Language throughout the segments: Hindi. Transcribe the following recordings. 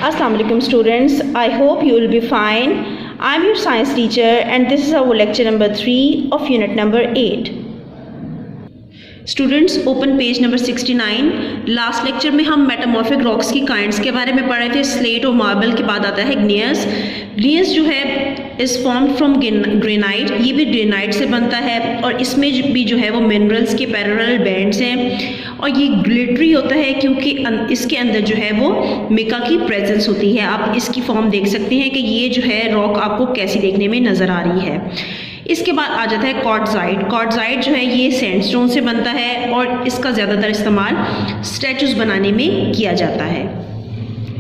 Assalamu alaikum students. I hope you will be fine. I am your science teacher and this is our lecture number 3 of unit number 8. Students open page number 69। Last lecture में हम मेटामॉर्फिक रॉक्स की काइंड्स के बारे में पढ़ रहे थे। स्लेट और मार्बल के बाद आता है ग्नेयस। ग्नेयस जो है इज़ फॉर्म्ड फ्रॉम ग्रेनाइट, ये भी ग्रेनाइट से बनता है और इसमें भी जो है वो मिनरल्स के पैरेलल बैंड्स हैं और ये ग्लिटरी होता है क्योंकि इसके अंदर जो है वो मिका की प्रेजेंस होती है। आप इसकी फॉर्म देख सकते हैं कि ये जो है रॉक आपको कैसी देखने में नज़र आ रही है। इसके बाद आ जाता है क्वार्ट्ज़ाइट। क्वार्ट्ज़ाइट जो है ये सैंडस्टोन से बनता है और इसका ज़्यादातर इस्तेमाल स्टैचूज़ बनाने में किया जाता है।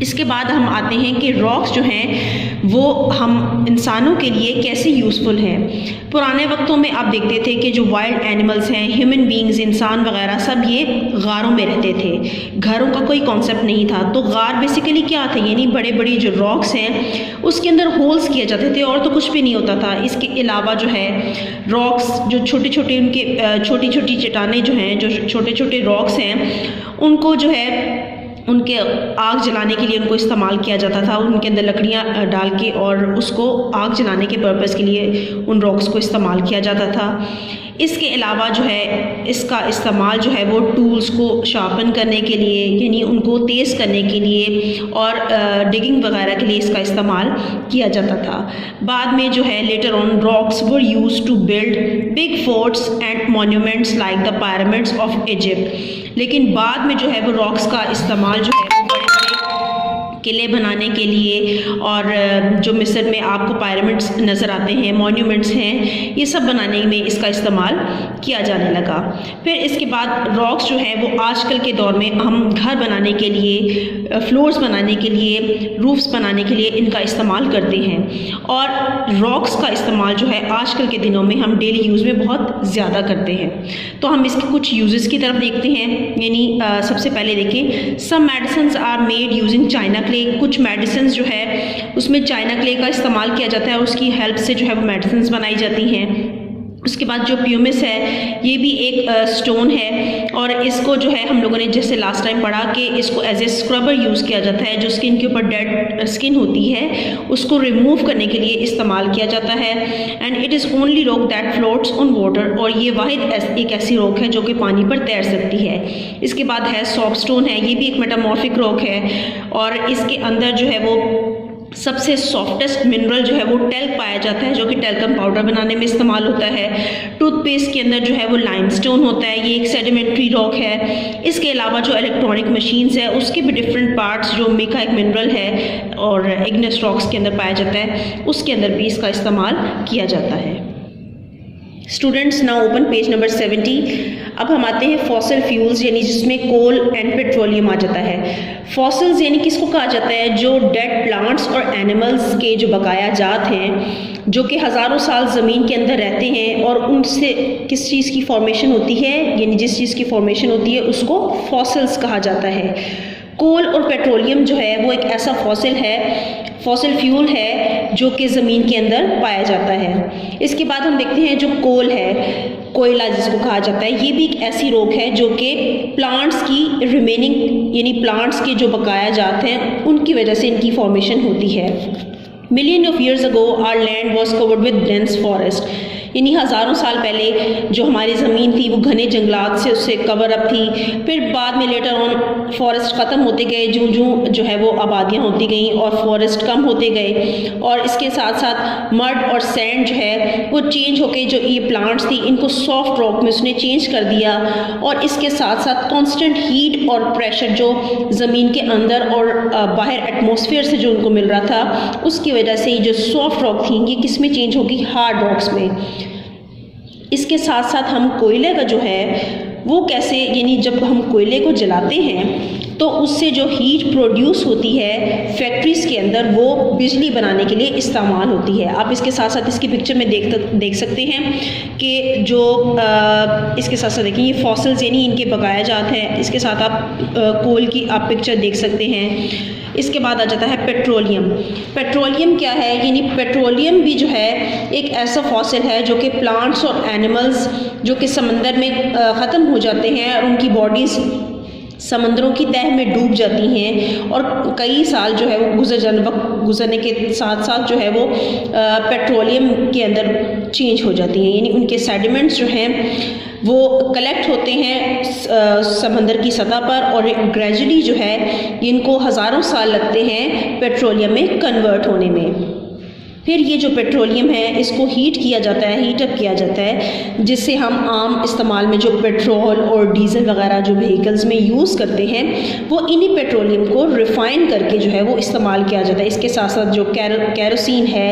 इसके बाद हम आते हैं कि रॉक्स जो हैं वो हम इंसानों के लिए कैसे यूज़फुल हैं। पुराने वक्तों में आप देखते थे कि जो वाइल्ड एनिमल्स हैं, ह्यूमन बींग्स, इंसान वगैरह सब ये गारों में रहते थे। घरों का कोई कॉन्सेप्ट नहीं था। तो गार बेसिकली क्या थे, यानी बड़े बड़े जो रॉक्स हैं उसके अंदर होल्स किए जाते थे और तो कुछ भी नहीं होता था। इसके अलावा जो है रॉक्स जो छोटे छोटे उनके छोटी छोटी चट्टानें जो हैं, जो छोटे छोटे रॉक्स हैं, उनको जो है उनके आग जलाने के लिए उनको इस्तेमाल किया जाता था। उनके अंदर लकड़ियाँ डाल के और उसको आग जलाने के पर्पज़ के लिए उन रॉक्स को इस्तेमाल किया जाता था। इसके अलावा जो है इसका इस्तेमाल जो है वो टूल्स को शार्पन करने के लिए, यानी उनको तेज़ करने के लिए और डिगिंग वगैरह के लिए इसका इस्तेमाल किया जाता था। बाद में जो है later on rocks were used to build big forts and monuments like the pyramids of Egypt. लेकिन बाद में जो है वो रॉक्स का इस्तेमाल जो है किले बनाने के लिए और जो मिस्र में आपको पिरामिड्स नज़र आते हैं, मॉन्यूमेंट्स हैं, ये सब बनाने में इसका इस्तेमाल किया जाने लगा। फिर इसके बाद रॉक्स जो है वो आजकल के दौर में हम घर बनाने के लिए, फ्लोर्स बनाने के लिए, रूफ्स बनाने के लिए इनका इस्तेमाल करते हैं। और रॉक्स का इस्तेमाल जो है आजकल के दिनों में हम डेली यूज़ में बहुत ज़्यादा करते हैं। तो हम इसके कुछ यूजेस की तरफ देखते हैं। यानी सबसे पहले देखें, some medicines are made using china clay. कुछ मेडिसिन जो है उसमें चाइना क्ले का इस्तेमाल किया जाता है, उसकी हेल्प से जो है वो मेडिसिन बनाई जाती हैं। उसके बाद जो प्यूमिस है ये भी एक स्टोन है और इसको जो है हम लोगों ने जैसे लास्ट टाइम पढ़ा कि इसको एज ए स्क्रबर यूज़ किया जाता है। जो स्किन के ऊपर डेड स्किन होती है उसको रिमूव करने के लिए इस्तेमाल किया जाता है। And it is only rock that floats on water, और ये वाहिद एक ऐसी रॉक है जो कि पानी पर तैर सकती है। इसके बाद है सॉफ्ट स्टोन है, ये भी एक मेटामॉर्फिक रॉक है और इसके अंदर जो है वो सबसे सॉफ्टेस्ट मिनरल जो है वो टेल्क पाया जाता है, जो कि टेल्कम पाउडर बनाने में इस्तेमाल होता है। टूथपेस्ट के अंदर जो है वो लाइमस्टोन होता है, ये एक सेडिमेंट्री रॉक है। इसके अलावा जो इलेक्ट्रॉनिक मशीन्स है उसके भी डिफरेंट पार्ट्स, जो मिका एक मिनरल है और इग्नेस रॉक्स के अंदर पाया जाता है, उसके अंदर भी इसका इस्तेमाल किया जाता है। Students now open page number 70। अब हम आते हैं फॉसिल फ्यूल्स, यानी जिसमें कोल एंड पेट्रोलियम आ जाता है। फॉसिल्स यानी किसको कहा जाता है, जो डेड प्लांट्स और एनिमल्स के जो बकाया जात हैं जो कि हज़ारों साल ज़मीन के अंदर रहते हैं और उनसे किस चीज़ की फॉर्मेशन होती है, यानी जिस चीज़ की फॉर्मेशन होती है उसको फॉसिल्स कहा जाता है। कोल और पेट्रोलियम जो है वो एक ऐसा फॉसिल फ्यूल है जो कि ज़मीन के अंदर पाया जाता है। इसके बाद हम देखते हैं जो कोल है, कोयला जिसको कहा जाता है, ये भी एक ऐसी रॉक है जो कि प्लांट्स की रिमेनिंग, यानी प्लांट्स के जो बकाया जाते हैं उनकी वजह से इनकी फॉर्मेशन होती है। Million of years ago our land was covered with dense forest, यानी हज़ारों साल पहले जो हमारी ज़मीन थी वो घने जंगलात से उससे कवर अप थी। फिर बाद में लेटर ऑन फॉरेस्ट ख़त्म होते गए, जो है वो आबादियाँ होती गईं और फॉरेस्ट कम होते गए और इसके साथ साथ मड और सैंड जो है वो चेंज होके जो ये प्लांट्स थी इनको सॉफ्ट रॉक में उसने चेंज कर दिया। और इसके साथ साथ कॉन्स्टेंट हीट और प्रेशर जो ज़मीन के अंदर और बाहर एटमॉस्फेयर से जो उनको मिल रहा था उसकी वजह से जो सॉफ्ट रॉक थी ये किस में चेंज होगी, हार्ड रॉक्स में। इसके साथ साथ हम कोयले का जो है वो कैसे, यानी जब हम कोयले को जलाते हैं तो उससे जो हीट प्रोड्यूस होती है फैक्ट्रीज़ के अंदर वो बिजली बनाने के लिए इस्तेमाल होती है। आप इसके साथ साथ इसकी पिक्चर में देख सकते हैं कि जो इसके साथ साथ देखिए ये फॉसिल्स यानी इनके बकाया जात हैं। इसके साथ आप कोल की आप पिक्चर देख सकते हैं। इसके बाद आ जाता है पेट्रोलियम। पेट्रोलियम क्या है, यानी पेट्रोलियम भी जो है एक ऐसा फॉसिल है जो कि प्लांट्स और एनिमल्स जो कि समंदर में ख़त्म हो जाते हैं और उनकी बॉडीज़ समंदरों की तह में डूब जाती हैं और कई साल जो है वो वक्त गुजरने के साथ साथ जो है वो पेट्रोलियम के अंदर चेंज हो जाती हैं, यानी उनके सेडिमेंट्स जो हैं वो कलेक्ट होते हैं समंदर की सतह पर और ग्रेजुअली जो है इनको हज़ारों साल लगते हैं पेट्रोलियम में कन्वर्ट होने में। फिर ये जो पेट्रोलियम है इसको हीट किया जाता है, हीटअप किया जाता है, जिससे हम आम इस्तेमाल में जो पेट्रोल और डीजल वगैरह जो व्हीकल्स में यूज़ करते हैं वो इन्हीं पेट्रोलियम को रिफ़ाइन करके जो है वो इस्तेमाल किया जाता है। इसके साथ साथ जो कैरोसिन है,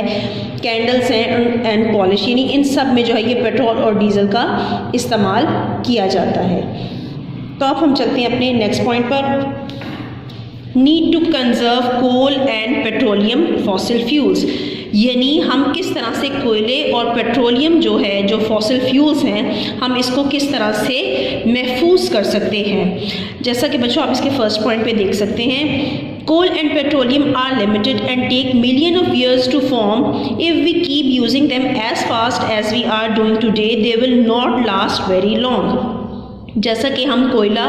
कैंडल्स हैं एंड पॉलिश, यानी इन सब में जो है ये पेट्रोल और डीजल का इस्तेमाल किया जाता है। तो अब हम चलते हैं अपने नेक्स्ट पॉइंट पर। Need to conserve coal and petroleum fossil fuels, यानी हम किस तरह से कोयले और पेट्रोलियम जो है, जो फॉसिल फ्यूल्स हैं, हम इसको किस तरह से महफूज कर सकते हैं। जैसा कि बच्चों आप इसके फर्स्ट पॉइंट पे देख सकते हैं, coal and petroleum are limited and take million of years to form. If we keep using them as fast as we are doing today they will not last very long. जैसा कि हम कोयला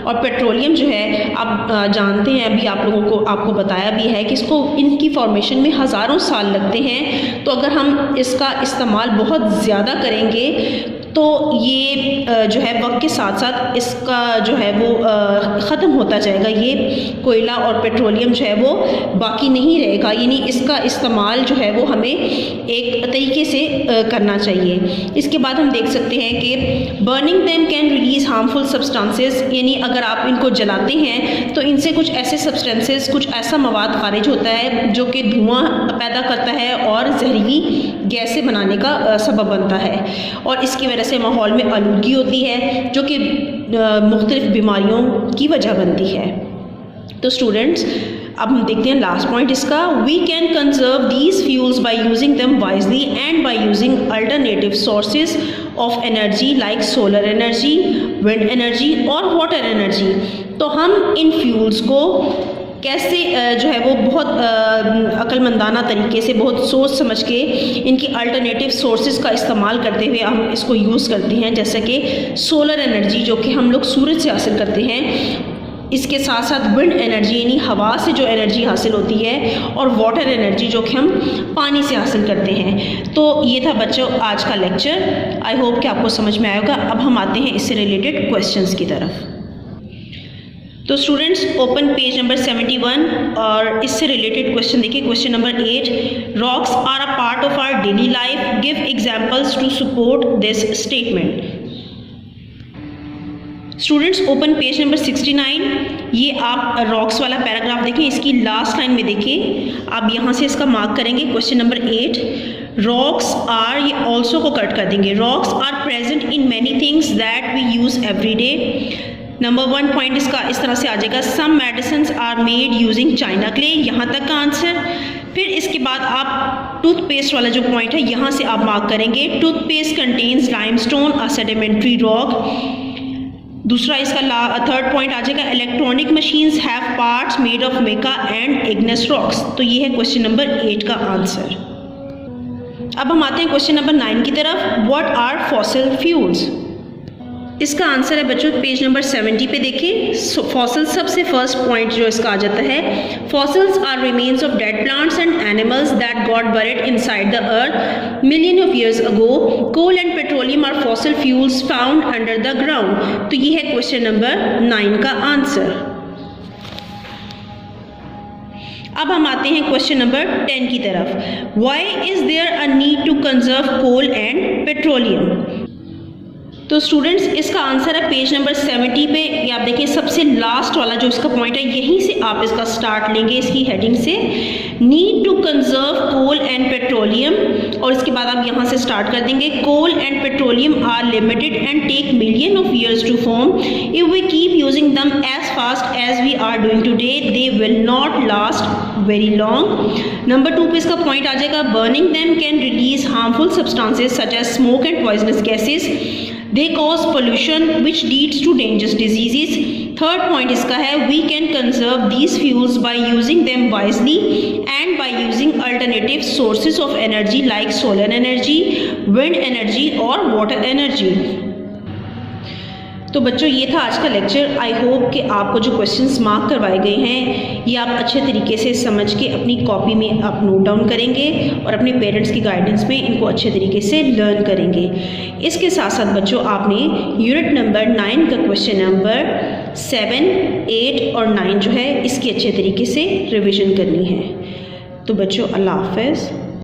और पेट्रोलियम जो है आप जानते हैं, अभी आप लोगों को आपको बताया भी है कि इसको इनकी फॉर्मेशन में हज़ारों साल लगते हैं। तो अगर हम इसका इस्तेमाल बहुत ज़्यादा करेंगे तो ये जो है वक्त के साथ साथ इसका जो है वो ख़त्म होता जाएगा। ये कोयला और पेट्रोलियम जो है वो बाकी नहीं रहेगा, यानी इसका इस्तेमाल जो है वो हमें एक तरीके से करना चाहिए। इसके बाद हम देख सकते हैं कि burning them can release harmful substances, यानी अगर आप इनको जलाते हैं तो इनसे कुछ ऐसे सब्सटेंसेस, कुछ ऐसा मवाद खारिज होता है जो कि धुआं पैदा करता है और जहरीली गैसें बनाने का सबब बनता है, और इसकी वजह से माहौल में आलूदगी होती है जो कि मुख्तलिफ बीमारियों की वजह बनती है। तो स्टूडेंट्स अब हम देखते हैं लास्ट पॉइंट इसका। We can conserve these fuels by using them wisely and by using alternative sources of energy like solar energy, wind energy और वाटर एनर्जी। तो हम इन फ्यूल्स को कैसे जो है वो बहुत अक्लमंदाना तरीके से, बहुत सोच समझ के इनकी अल्टरनेटिव सोर्सेज का इस्तेमाल करते हुए हम इसको यूज़ करते हैं, जैसे कि सोलर एनर्जी जो कि हम लोग सूरज से हासिल करते हैं, इसके साथ साथ विंड एनर्जी यानी हवा से जो एनर्जी हासिल होती है, और वाटर एनर्जी जो कि हम पानी से हासिल करते हैं। तो ये था बच्चों आज का लेक्चर। आई होप कि आपको समझ में आएगा। अब हम आते हैं इससे रिलेटेड क्वेश्चंस की तरफ। तो स्टूडेंट्स ओपन पेज नंबर 71 और इससे रिलेटेड क्वेश्चन देखिए। Question number 8, rocks are a part of our daily life, give examples to support this statement. Students open page number 69, ये आप रॉक्स वाला पैराग्राफ देखें, इसकी लास्ट लाइन में देखिए, आप यहाँ से इसका मार्क करेंगे। क्वेश्चन नंबर 8, रॉक्स आर, ये ऑल्सो को कट कर देंगे, rocks are present in many things that we use every day. Number 1 point इसका इस तरह से आ जाएगा, some medicines are made using china clay, यहाँ तक का आंसर। फिर इसके बाद आप टूथपेस्ट वाला जो पॉइंट है यहाँ से आप मार्क करेंगे, toothpaste contains limestone a sedimentary rock. दूसरा इसका थर्ड पॉइंट आ जाएगा, electronic machines have parts made of mica and igneous rocks. तो ये है क्वेश्चन नंबर 8 का आंसर। अब हम आते हैं क्वेश्चन नंबर 9 की तरफ, व्हाट आर फॉसिल फ्यूल्स। इसका आंसर है बच्चों पेज नंबर 70 पे देखिए। फॉसिल सबसे फर्स्ट पॉइंट जो इसका आ जाता है, fossils are remains of dead plants and animals that got buried inside the earth million of years ago. Coal and petroleum are fossil fuels found under the ground. तो ये है क्वेश्चन नंबर 9 का आंसर। अब हम आते हैं क्वेश्चन नंबर 10 की तरफ, why is there a need to conserve coal and petroleum. तो स्टूडेंट्स इसका आंसर है पेज नंबर 70 पे, ये आप देखिए सबसे लास्ट वाला जो इसका पॉइंट है, यहीं से आप इसका स्टार्ट लेंगे, इसकी हेडिंग से, need to conserve coal and petroleum, और इसके बाद आप यहाँ से स्टार्ट कर देंगे, coal and petroleum are limited and take million of years to form. If we keep using them as fast as we are doing today they will not last very long. Number 2 पे इसका पॉइंट आ जाएगा, burning them can release harmful substances such as smoke and poisonous gases, they cause pollution which leads to dangerous diseases. Third point इसका है, we can conserve these fuels by using them wisely and by using alternative sources of energy like solar energy, wind energy और water energy. तो बच्चों ये था आज का लेक्चर। आई होप कि आपको जो क्वेश्चंस मार्क करवाए गए हैं ये आप अच्छे तरीके से समझ के अपनी कॉपी में आप नोट डाउन करेंगे और अपने पेरेंट्स की गाइडेंस में इनको अच्छे तरीके से लर्न करेंगे। इसके साथ साथ बच्चों आपने यूनिट नंबर 9 का क्वेश्चन नंबर 7, 8 और 9 जो है इसकी अच्छे तरीके से रिविज़न करनी है। तो बच्चों अल्लाह हाफ़िज़।